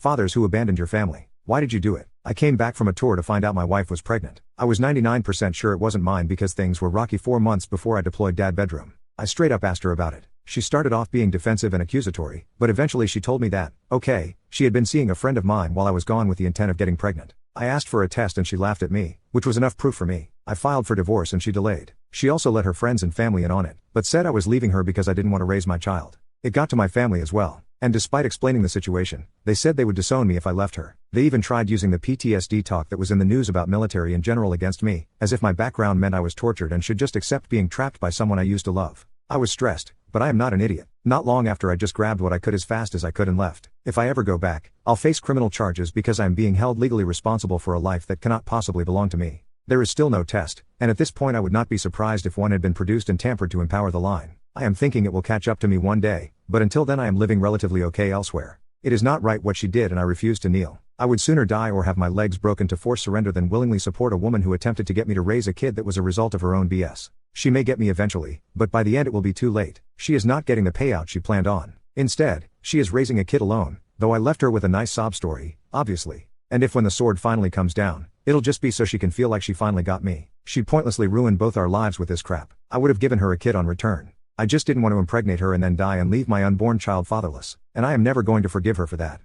Fathers who abandoned your family. Why did you do it? I came back from a tour to find out my wife was pregnant. I was 99% sure it wasn't mine because things were rocky 4 months before I deployed dad bedroom. I straight up asked her about it. She started off being defensive and accusatory, but eventually she told me that, okay, she had been seeing a friend of mine while I was gone with the intent of getting pregnant. I asked for a test and she laughed at me, which was enough proof for me. I filed for divorce and she delayed. She also let her friends and family in on it, but said I was leaving her because I didn't want to raise my child. It got to my family as well, and despite explaining the situation, they said they would disown me if I left her. They even tried using the PTSD talk that was in the news about military in general against me, as if my background meant I was tortured and should just accept being trapped by someone I used to love. I was stressed, but I am not an idiot. Not long after I just grabbed what I could as fast as I could and left. If I ever go back, I'll face criminal charges because I am being held legally responsible for a life that cannot possibly belong to me. There is still no test, and at this point I would not be surprised if one had been produced and tampered to empower the line. I am thinking it will catch up to me one day, but until then I am living relatively okay elsewhere. It is not right what she did and I refuse to kneel. I would sooner die or have my legs broken to force surrender than willingly support a woman who attempted to get me to raise a kid that was a result of her own BS. She may get me eventually, but by the end it will be too late. She is not getting the payout she planned on. Instead, she is raising a kid alone, though I left her with a nice sob story, obviously. And if when the sword finally comes down, it'll just be so she can feel like she finally got me. She pointlessly ruined both our lives with this crap. I would have given her a kid on return. I just didn't want to impregnate her and then die and leave my unborn child fatherless. And I am never going to forgive her for that.